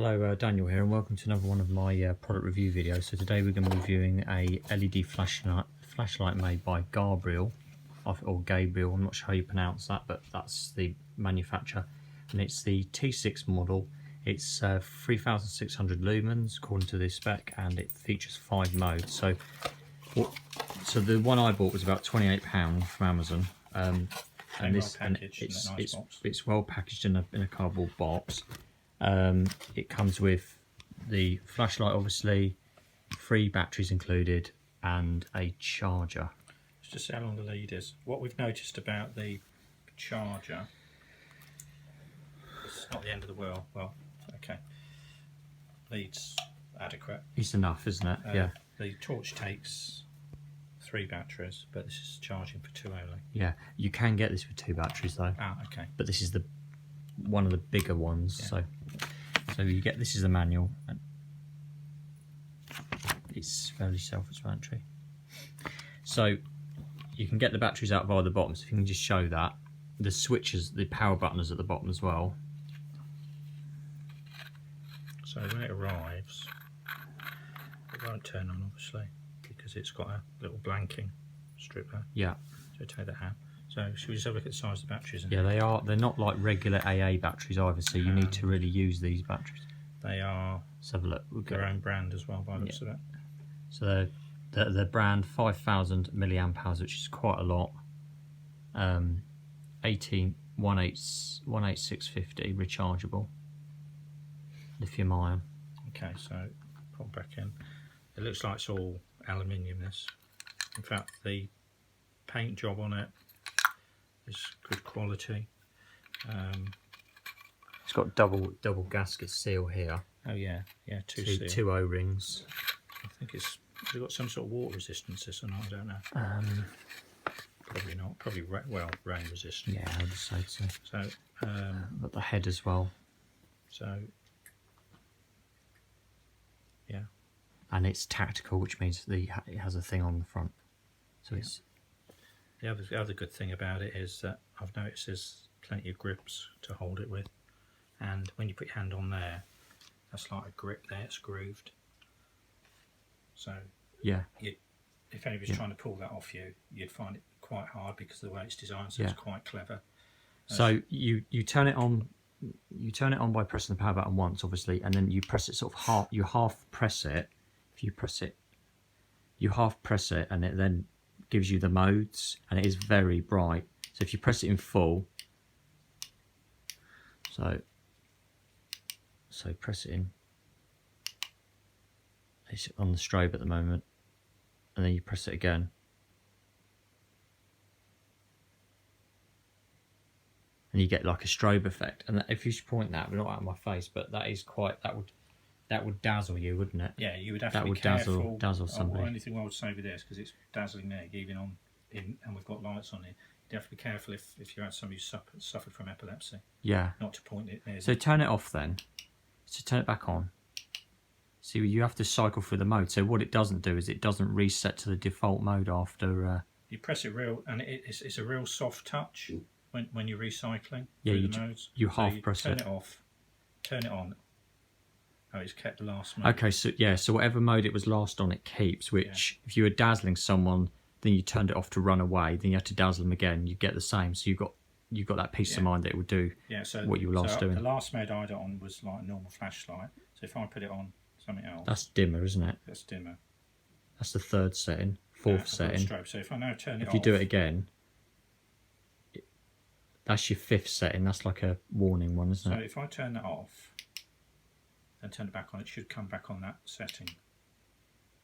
Hello, Daniel here, and welcome to another one of my product review videos. So today we're going to be reviewing a LED flashlight made by Garberiel, or Gabriel. I'm not sure how you pronounce that, but that's the manufacturer, and it's the T6 model. It's 3,600 lumens according to the spec, and it features 5 modes. So the one I bought was about £28 from Amazon, and it's well packaged in a cardboard box. It comes with the flashlight, obviously, 3 batteries included, and a charger. Let's just see how long the lead is. What we've noticed about the charger, it's not the end of the world. Well, okay, lead's adequate. It's enough, isn't it? Yeah. The torch takes 3 batteries, but this is charging for 2 only. Yeah, you can get this with 2 batteries though. Ah, okay. But this is one of the bigger ones. Yeah. So you get, this is the manual. It's fairly self-explanatory. So you can get the batteries out via the bottom. So if you can just show that, the switches, the power button is at the bottom as well. So when it arrives, it won't turn on obviously because it's got a little blanking strip there. Yeah. So take that out. So should we just have a look at the size of the batteries? Yeah, they're not like regular AA batteries either, so you need to really use these batteries. They are, let's have a look. Their own brand as well by the looks of it. So the brand 5,000 milliamp hours, which is quite a lot. 18650 rechargeable, lithium ion. Okay, so pop back in. It looks like it's all aluminium, this. In fact, the paint job on it is good quality. It's got double gasket seal here. Oh yeah, two O-rings. I think it's got some sort of water resistance, this or not, I don't know. Probably not. Probably rain resistant. Yeah, I would say so. So got the head as well. So yeah. And it's tactical, which means it has a thing on the front. So it's. The other good thing about it is that I've noticed there's plenty of grips to hold it with, and when you put your hand on there, that's like a grip there, it's grooved. So yeah, if anybody's trying to pull that off you, you'd find it quite hard because of the way it's designed. So it's quite clever. So you turn it on. You turn it on by pressing the power button once, obviously, and then you press it sort of half. You half press it. If you press it, you half press it, and it then gives you the modes, and it is very bright. So if you press it in full, so press it in. It's on the strobe at the moment, and then you press it again, and you get like a strobe effect. And if you point that, not out of my face, but that is quite, that would dazzle you, wouldn't it? Yeah, you would have to be careful. Dazzle somebody. The only thing I would say with this, because it's dazzling me, even and we've got lights on it, you have to be careful if you're at somebody who suffered from epilepsy. Yeah. Not to point it near. So turn it off then. So turn it back on. See, you have to cycle through the mode. So what it doesn't do is it doesn't reset to the default mode after. You press it real, and it's a real soft touch when you're recycling. Yeah, through the modes. You half press it. Turn it off, turn it on. Oh, it's kept the last mode. Okay, so yeah, so whatever mode it was last on, it keeps. Which, if you were dazzling someone, then you turned it off to run away. Then you had to dazzle them again. You get the same. So you got that peace of mind that it would do what you were last doing. The last mode I had it on was like a normal flashlight. So if I put it on something else, that's dimmer, isn't it? That's dimmer. That's the 3rd setting, 4th setting. So if I now turn it off, if you do it again, that's your 5th setting. That's like a warning one, isn't it? So if I turn that off and turn it back on, it should come back on that setting.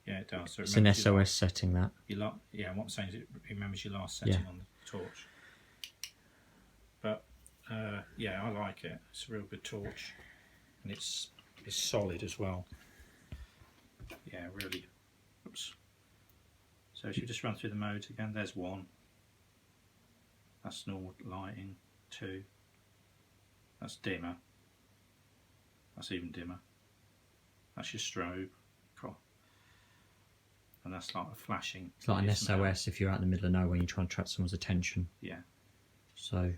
Yeah, it does. So it's an SOS setting, that. What I'm saying is it remembers your last setting on the torch. But yeah, I like it. It's a real good torch, and it's solid as well. Yeah, really. Oops. So if you just run through the modes again, there's 1. That's normal lighting. 2. That's dimmer. That's even dimmer. That's your strobe. And that's like a flashing. It's like an SOS if you're out in the middle of nowhere and you're trying to attract someone's attention. Yeah. So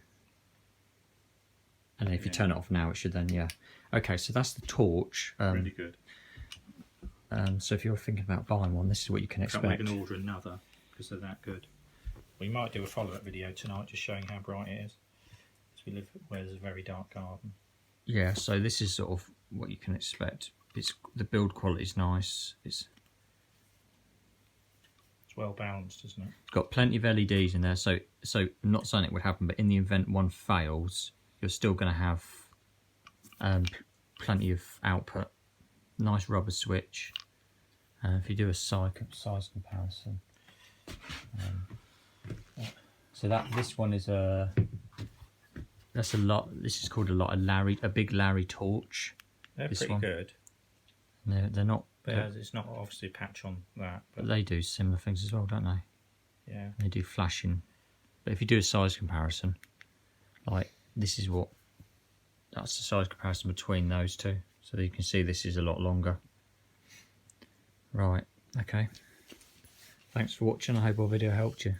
And then if you turn it off now, it should then, yeah. Okay, so that's the torch. Really good. So if you're thinking about buying one, this is what you can expect. Can't we can order another because they're that good. We might do a follow-up video tonight, just showing how bright it is. Because we live where there's a very dark garden. Yeah, so this is sort of what you can expect. The build quality is nice. It's well balanced, isn't it? It's got plenty of LEDs in there. So I'm not saying it would happen, but in the event one fails, you're still going to have plenty of output. Nice rubber switch. If you do a size comparison, so this one is that's a lot. This is called a big Larry torch. They're pretty good. They're not. It's not obviously a patch on that, but they do similar things as well, don't they? Yeah. They do flashing, but if you do a size comparison, like this is that's the size comparison between those two. So you can see this is a lot longer. Right. Okay. Thanks for watching. I hope our video helped you.